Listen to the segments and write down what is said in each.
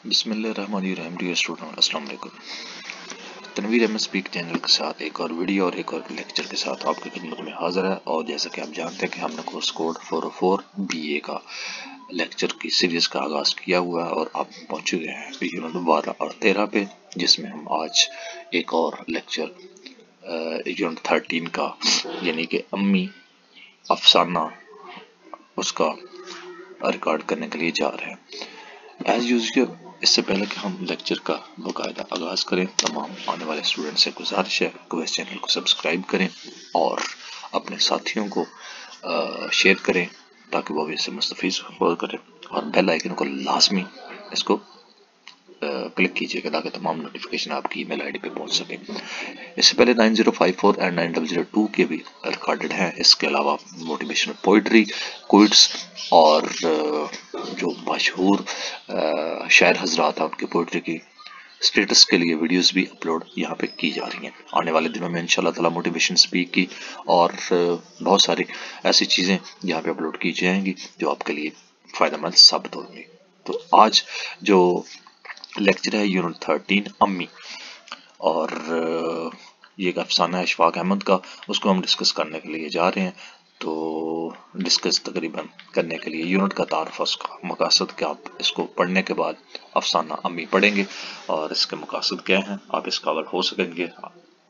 بسم اللہ الرحمن الرحیم. ڈیئر اسٹوڈنٹ، السلام علیکم. تنویر احمد اسپیک چینل کے ساتھ ایک اور ویڈیو اور ایک اور لیکچر کے ساتھ آپ کی خدمت میں حاضر ہے. اور جیسا کہ آپ جانتے ہیں کہ ہم نے کورس کوڈ 404 BA کا لیکچر کی سیریز کا آغاز کیا ہوا ہے اور آپ پہنچ چکے ہیں یونٹ 12 اور 13 پہ، جس میں ہم آج ایک اور لیکچر یونٹ 13 کا یعنی کہ امی افسانہ اس کا ریکارڈ کرنے کے لیے جا رہے ہیں. ایز یوزول اس سے پہلے کہ ہم لیکچر کا باقاعدہ آغاز کریں، تمام آنے والے اسٹوڈنٹ سے گزارش ہے کہ وہ اس چینل کو سبسکرائب کریں اور اپنے ساتھیوں کو شیئر کریں تاکہ وہ بھی اس سے مستفید کریں، اور بیل آئیکن کو لازمی اس کو کلک کیجیے گا تاکہ تمام نوٹیفیکیشن آپ کی ای میل آئی ڈی پہ پہنچ سکیں. اس سے پہلے 9054 اینڈ 9002 کے بھی ریکارڈڈ ہیں. اس کے علاوہ موٹیویشنل پوئٹری، کوئٹس اور جو مشہور شاعر حضرات ہیں ان کی پوئٹری کی اسٹیٹس کے لیے ویڈیوز بھی اپلوڈ یہاں پہ کی جا رہی ہیں. آنے والے دنوں میں انشاءاللہ تعالی موٹیویشن اسپیک کی اور بہت ساری ایسی چیزیں یہاں پہ اپلوڈ کی جائیں گی جو آپ کے لیے فائدہ مند ثابت ہوں گی. تو آج جو لیکچر ہے یونٹ 13 امی، اور یہ ایک افسانہ ہے اشفاق احمد کا، اس کو ہم ڈسکس کرنے کے لیے جا رہے ہیں. تو ڈسکس تقریباً کرنے کے لیے یونٹ کا تعارف، اس کا مقاصد کہ آپ اس کو پڑھنے کے بعد افسانہ امی پڑھیں گے اور اس کے مقاصد کیا ہیں آپ اس قابل ہو سکیں گے.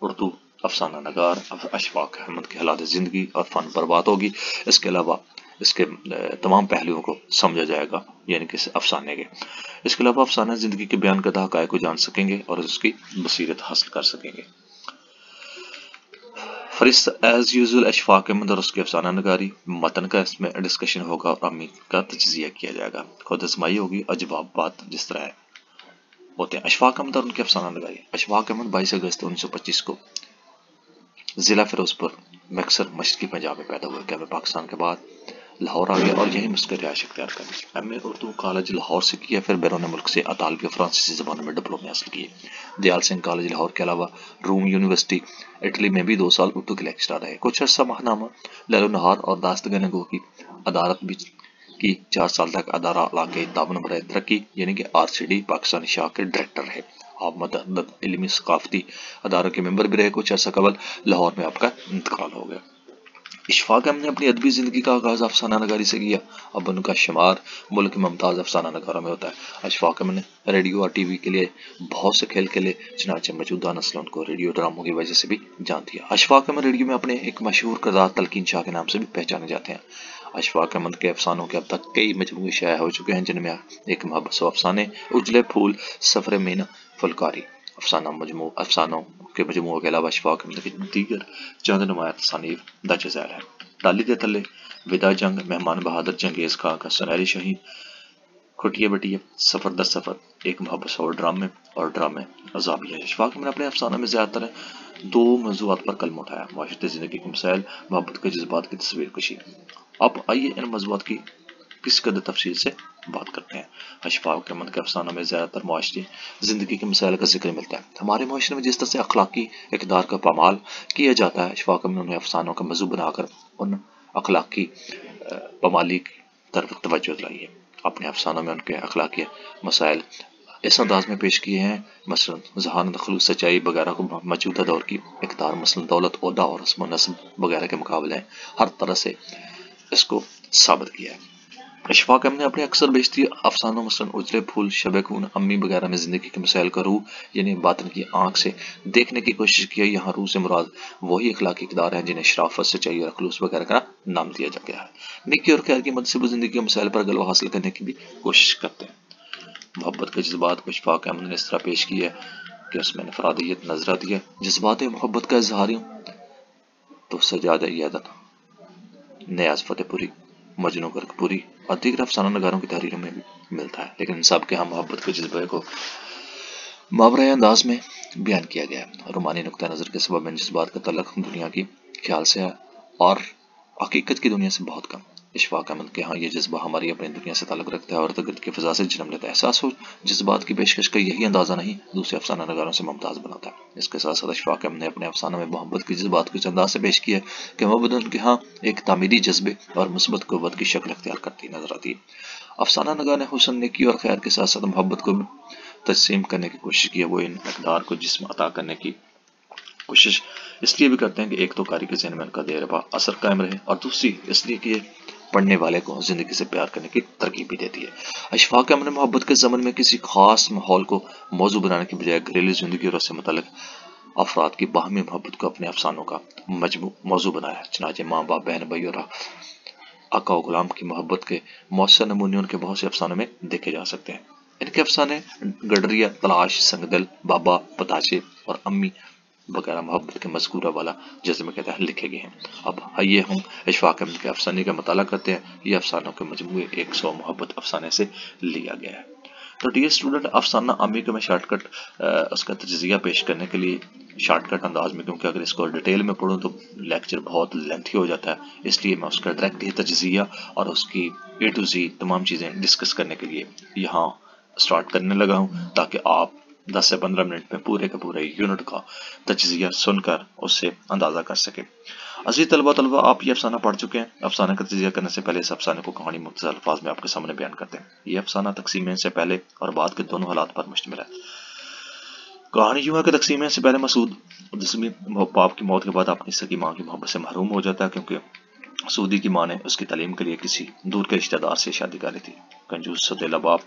اردو افسانہ نگار اشفاق احمد کے حالات زندگی اور فن پر بات ہوگی. اس کے علاوہ اس کے تمام پہلوؤں کو سمجھا جائے گا یعنی کہ افسانے کے. اس کے علاوہ افسانہ زندگی کے بیان کردہ حقائق کو جان سکیں گے اور اس کی بصیرت حاصل کر سکیں گے. فرست ایز یوزول اشفاق احمد اور اس کی افسانہ نگاری متن کا اس میں ڈسکشن ہوگا اور امی کا تجزیہ کیا جائے گا. خود ازمائی ہوگی اور جواب بات جس طرح ہوتے ہیں. اشفاق احمد اور ان کی افسانہ نگاری. اشفاق احمد 22 اگست 1925 کو ضلع فیروزپور مکسر مشرقی پنجاب میں پیدا ہوئے. کہ میں پاکستان کے بعد لاہور آ گیا اور یہی مسکر رہائش اختیار کر لی. ایم اے اردو کالج لاہور سے کیا، پھر بیرون ملک سے اطالوی اور فرانسیسی زبانوں میں ڈپلومے حاصل کیے. دیال سنگھ کالج لاہور کے علاوہ روم یونیورسٹی اٹلی میں بھی 2 سال اردو کے لیکچرر رہے. کچھ عرصہ ماہنامہ لیل و نہار اور داستگن گو کی ادارت بھی کی. 4 سال تک ادارہ علاقے تعاون برائے ترقی یعنی کہ RCD پاکستانی شاخ کے ڈائریکٹر رہے. آپ متعدد علمی ثقافتی اداروں کے ممبر بھی رہے. کچھ عرصہ قبل لاہور میں آپ کا انتقال ہو گیا. اشفاق احمد نے اپنی ادبی زندگی کا آغاز افسانہ نگاری سے کیا. اب ان کا شمار ملک میں ممتاز افسانہ نگاروں میں ہوتا ہے. اشفاق احمد نے ریڈیو اور ٹی وی کے لیے بہت سے کھیل کھیلے، چنانچہ موجودہ نسل ان کو ریڈیو ڈراموں کی وجہ سے بھی جانتی ہے. اشفاق احمد ریڈیو میں اپنے ایک مشہور کردار تلقین شاہ کے نام سے بھی پہچانے جاتے ہیں. اشفاق احمد کے افسانوں کے اب تک کئی مجموعے شائع ہو چکے ہیں، جن میں ایک محبت و افسانے، اجلے پھول، سفر مینا، فلکاری افسانوں کے مجموعوں کے علاوہ اشفاق احمد کی دیگر چند نمایاں تصانیف درج ذیل ہیں. ڈالی کے تلے، ودا جنگ، مہمان بہادر، چنگیز خان کا سنہری شاہین، کھٹیے بٹیے، سفر در سفر، ایک محبت اور ڈرامے عذابیہ. اشفاق احمد نے اپنے افسانوں میں زیادہ تر 2 موضوعات پر قلم اٹھایا: معاشرتی زندگی کے مسائل، محبت کے جذبات کی تصویر کشی. اب آئیے ان موضوعات کی کس قدر تفصیل سے بات کرتے ہیں. اشفاق احمد کے افسانوں میں زیادہ تر معاشرتی زندگی کے مسائل کا ذکر ملتا ہے. ہمارے معاشرے میں جس طرح سے اخلاقی اقدار کا پامال کیا جاتا ہے، اشفاق احمد نے افسانوں کا موضوع بنا کر ان اخلاقی پامالی کی طرف توجہ دلائی ہے. اپنے افسانوں میں ان کے اخلاقی مسائل اس انداز میں پیش کیے ہیں، مثلا ذہانت، خلوص، سچائی وغیرہ کو موجودہ دور کی اقدار، مثلا دولت، عہدہ اور رسم و نسب وغیرہ کے مقابلے ہر طرح سے اس کو ثابت کیا ہے. اشفاق احمد نے اپنے اکثر بیشتری افسانوں مثلا اجلے پھول، شب خون، امی وغیرہ میں زندگی کے مسائل کا روح یعنی باطن کی آنکھ سے دیکھنے کی کوشش کی ہے. یہاں روح سے مراد وہی اخلاقی اقدار ہیں جنہیں شرافت، سچائی اور خلوص وغیرہ کا نام دیا جا گیا ہے. نیکی اور خیر کی مدد سے وہ زندگی کے مسائل پر غلبہ حاصل کرنے کی بھی کوشش کرتے ہیں. محبت کے جذبات کو اشفاق احمد نے اس طرح پیش کیا ہے کہ اس میں انفرادیت نظر آتی ہے. جذبات محبت کا اظہار تو سجادہ یادن، نیاز فتح پوری، مجنو گرگ پوری اور دیگر افسانہ نگاروں کی تحریروں میں بھی ملتا ہے، لیکن ان سب کے ہم محبت کے جذبے کو ماورائے انداز میں بیان کیا گیا ہے. رومانی نقطہ نظر کے سبب ان جذبات کا تعلق دنیا کی خیال سے ہے اور حقیقت کی دنیا سے بہت کم. اشفاق احمد کے ہاں یہ جذبہ ہماری اپنی دنیا سے تعلق رکھتا ہے اور ارد گرد کی فضا سے جنم لیتا ہے. احساس ہو جذبات کی پیشکش کا یہی اندازہ نہیں دوسرے افسانہ نگاروں سے ممتاز بناتا ہے. اس کے ساتھ ساتھ اشفاق احمد نے اپنے افسانوں میں محبت کی جذبات کو اس انداز سے پیش کیا ہے کہ محبت ان کے ہاں ایک تعمیری جذبے اور مثبت قوت کی شکل اختیار کرتی نظر آتی ہے. افسانہ نگار نے حسن، نیکی اور خیر کے ساتھ ساتھ محبت کو بھی تجسیم کرنے کی کوشش کی ہے۔ وہ ان اقدار کو جسم عطا کرنے کی کوشش اس لیے بھی کرتے ہیں کہ ایک تو قاری کے ذہن میں ان کا دیر پا اثر قائم رہے، اور دوسری اس لیے کہ یہ پڑھنے والے کو زندگی سے پیار کرنے کی ترغیب بھی دیتی ہے۔ اشفاق امن محبت کے ضمن میں کسی خاص ماحول کو موضوع بنانے کی بجائے گھریلو زندگی اور اس سے متعلق افراد کی باہمی محبت کو اپنے افسانوں کا موضوع بنایا ہے۔ چنانچہ ماں باپ، بہن بھائی اور آقا و غلام کی محبت کے مؤثر نمونے ان کے بہت سے افسانوں میں دیکھے جا سکتے ہیں۔ ان کے افسانے گڈریا، تلاش، سنگدل، بابا، پتاشے اور امی وغیرہ محبت کے مذکورہ والا جذبے کے تحت لکھے گئے ہیں۔ اب آئیے ہم اشفاق احمد کے افسانے کا مطالعہ کرتے ہیں۔ یہ افسانوں کے مجموعے 100 محبت افسانے سے لیا گیا ہے۔ تو ڈیئر اسٹوڈنٹ، افسانہ امی کو میں شارٹ کٹ اس کا تجزیہ پیش کرنے کے لیے شارٹ کٹ انداز میں، کیونکہ اگر اس کو ڈیٹیل میں پڑھوں تو لیکچر بہت لینتھی ہو جاتا ہے، اس لیے میں اس کا ڈائریکٹ ہی تجزیہ اور اس کی A to Z تمام چیزیں ڈسکس کرنے کے لیے یہاں سٹارٹ کرنے لگا ہوں، تاکہ آپ 10 سے 15 منٹ میں پورے کے پورے یونٹ کا تجزیہ سن کر اس سے اندازہ کر سکیں۔ عزیز طلبہ، آپ یہ افسانہ پڑھ چکے ہیں۔ افسانہ کا تجزیہ کرنے سے پہلے اس افسانے کو کہانی مختصر الفاظ میں آپ کے سامنے بیان کرتے ہیں۔ یہ افسانہ تقسیم سے پہلے اور بعد کے دونوں حالات پر مشتمل ہے۔ کہانی یوں ہے کہ تقسیم سے پہلے مسعود جسمی باپ کی موت کے بعد اپنی سگی ماں کی محبت سے محروم ہو جاتا ہے، کیونکہ سعودی کی ماں نے اس کی تعلیم کے لیے کسی دور کے رشتہ دار سے شادی کر لی تھی۔ کنجوس سوتیلا باپ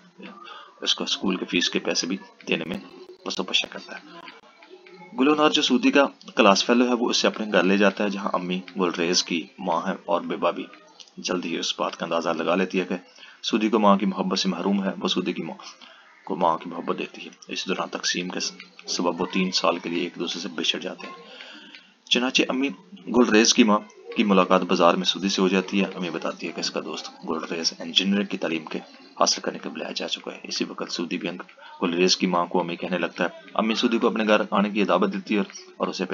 اس کو اسکول کے فیس کے پیسے بھی دینے میں پسا کرتا ہے۔ گلونار جو سعودی کا کلاس فیلو ہے، وہ اسے اپنے گھر لے جاتا ہے، جہاں امی گلریز کی ماں ہے اور بیبا بھی جلد ہی اس بات کا اندازہ لگا لیتی ہے کہ سعودی کو ماں کی محبت سے محروم ہے۔ وہ سعودی کی ماں کو ماں کی محبت دیتی ہے۔ اس دوران تقسیم کے سبب وہ 3 سال کے لیے ایک دوسرے سے بچھڑ جاتے ہیں۔ چنانچہ امی گلریز کی ماں کی ملاقات بازار میں سعودی سے ہو جاتی ہے۔ امی بتاتی ہے کہ اس کا دوست گلریز انجینئر کی تعلیم کے حاصل کرنے کے بلایا جا چکا ہے۔ اسی وقت سعودی بھی گلریز کی ماں کو امی کہنے لگتا ہے۔ امی سعودی کو اپنے گھر آنے کی دعوت دیتی ہے اور اسے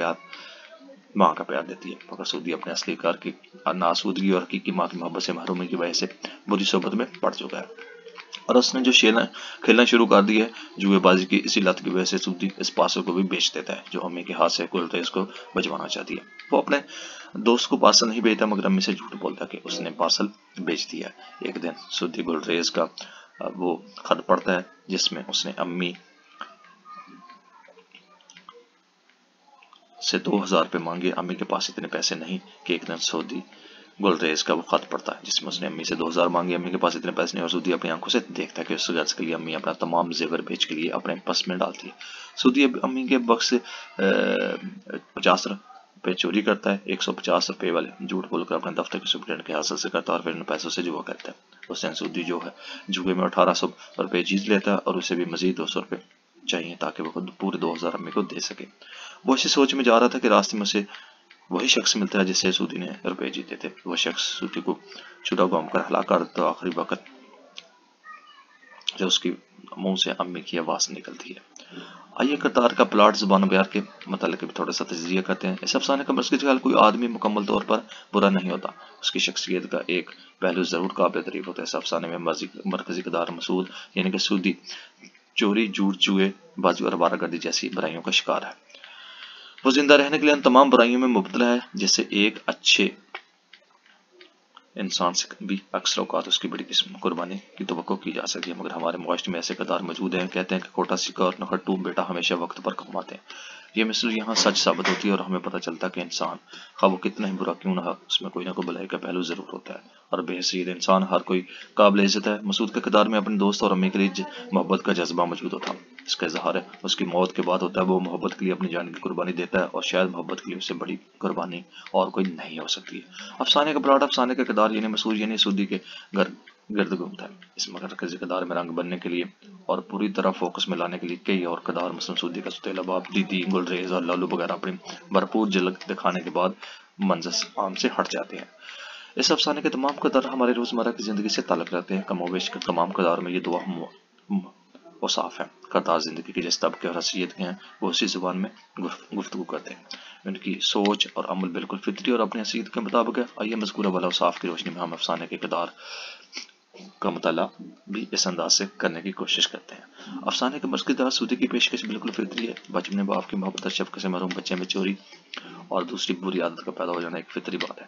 ماں کا پیار دیتی ہے، مگر سعودی اپنے اصلی کار کی ناسودگی اور حقیقی ماں کی محبت سے محرومی کی وجہ سے بری صحبت میں پڑ چکا ہے، اور اس نے جو کھیلنا شروع کر دی ہے جوئے بازی کی اسی لت کی وجہ سے سعودی اس پارسل کو بھی بیچ دیتا ہے جو امی کے ہاتھ سے گلریز کو بھجوانا چاہتی ہے۔ وہ اپنے دوست کو پارسل نہیں بھیجتا، مگر امی سے جھوٹ بولتا کہ اس نے پارسل بیچ دیا۔ ایک دن سعودی گلریز کا وہ خط پڑھتا ہے جس میں اس نے امی سے 2000 روپے مانگے۔ امی کے پاس اتنے پیسے نہیں کہ ایک دن سعودی گلریز کا وہ خط پڑتا ہے جس میں اس نے امی سے 2000 مانگے۔ امی کے پاس اتنے پیسے نہیں، اور سعودی اپنی آنکھوں سے دیکھتا ہے کہ اس غرض کے لیے امی اپنا تمام زیور بیچ کے لیے اپنے پس میں ڈالتی ہے۔ سعودی امی کے بکس سے 50 روپے چوری کرتا ہے، 150 روپے والے جھوٹ بول کر اپنے دفتر کے سپرنٹینڈنٹ کے حاصل سے کرتا ہے، اور پھر ان پیسوں سے جوا کرتا ہے۔ اس دن سعودی جو ہے جوئے میں 1800 روپے جیت لیتا ہے، اور اسے بھی مزید 200 روپے چاہیے تاکہ وہ خود پورے 2000 امی کو دے سکے۔ وہ اسی سوچ میں جا رہا تھا کہ راستے میں اسے وہی شخص ملتا ہے جس سے سعودی نے روپے جیتے تھے۔ وہ شخص سعودی کو چھٹا گھوم کر ہلاک کر دیتا ہے۔ آخری وقت جو اس کی منہ سے امی کی آواز نکلتی ہے۔ آئیے کردار کا پلاٹ، زبان و بیان کے متعلق بھی تھوڑا سا تجزیہ کرتے ہیں۔ اس افسانے کا مرکزی خیال کوئی آدمی مکمل طور پر برا نہیں ہوتا، اس کی شخصیت کا ایک پہلو ضرور قابل تعریف ہوتا ہے۔ اس افسانے میں مرکزی کردار مسعود یعنی کہ سعودی چوری، جھوٹ، جوئے بازی اور آوارہ گردی جیسی برائیوں کا شکار ہے۔ وہ زندہ رہنے کے لیے ان تمام برائیوں میں مبتلا ہے، جس سے ایک اچھے انسان سے بھی اکثر اوقات اس کی بڑی قسم قربانی کی توقع کی جا سکتی ہے، مگر ہمارے معاشرے میں ایسے کردار موجود ہیں۔ کہتے ہیں کہ کھوٹا سکہ اور نکھٹو بیٹا ہمیشہ وقت پر کماتے ہیں۔ یہ مثل یہاں سچ ثابت ہوتی ہے، اور ہمیں پتہ چلتا ہے کہ انسان خواہ وہ کتنا ہی برا کیوں نہ ہو، اس میں کوئی نہ کوئی بھلائی کا پہلو ضرور ہوتا ہے، اور بے حیثیت انسان ہر کوئی قابل عزت ہے۔ مسعود کے کردار میں اپنے دوست اور امی کے لیے محبت کا جذبہ موجود ہوتا ہے۔ اس کا اظہار اس کی موت کے بعد ہوتا ہے۔ وہ محبت کے لیے اپنی جان کی قربانی دیتا ہے، اور شاید محبت کے لیے اس سے بڑی قربانی اور کوئی نہیں ہو سکتی ہے۔ افسانے کا پلاٹ، افسانے کا کردار یعنی مسعود یعنی سعودی کے گرد گھومتا ہے۔ اس مرکزی کردار میں رنگ بننے کے لیے اور پوری طرح فوکس میں لانے کے لیے کئی اور کردار مثلا سعودی کا سوتیلا باپ، دیدی، گلریز اور لالو وغیرہ اپنی بھرپور جھلک دکھانے کے بعد منظر عام سے ہٹ جاتے ہیں۔ اس افسانے کے تمام کردار ہمارے روزمرہ کی زندگی سے تعلق رکھتے ہیں۔ کم و بیش تمام کردار میں یہ دو اوصاف ہیں۔ کردار زندگی کے جس طبقے اور حیثیت کے ہیں وہ اسی زبان میں گفتگو کرتے ہیں۔ ان کی سوچ اور عمل بالکل فطری اور اپنی حیثیت کے مطابق ہے۔ آئیے مذکورہ والا اوصاف کی روشنی میں ہم افسانے کے کردار کا مطالعہ بھی اس انداز سے کرنے کی کوشش کرتے ہیں۔ افسانے کے مرکزی کردار سعودی کی پیشکش بالکل فطری ہے۔ بچپن میں باپ کی محبت اور شفقت سے محروم بچے میں چوری اور دوسری بری عادت کا پیدا ہو جانا ایک فطری بات ہے۔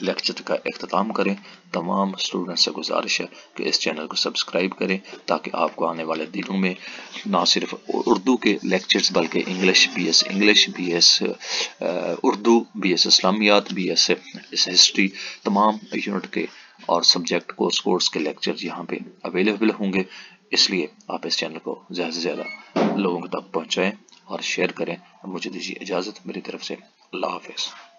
لیکچر کا اختتام کریں۔ تمام اسٹوڈنٹ سے گزارش ہے کہ اس چینل کو سبسکرائب کریں تاکہ آپ کو آنے والے دنوں میں نہ صرف اردو کے لیکچرز بلکہ English, B S Urdu, B S اسلامیات، بی ایس ہسٹری، تمام یونٹ کے اور سبجیکٹ کورس کے لیکچر یہاں پہ اویلیبل ہوں گے۔ اس لیے آپ اس چینل کو زیادہ سے زیادہ لوگوں تک پہنچائیں اور شیئر کریں۔ مجھے دیجیے اجازت، میری طرف سے اللہ حافظ۔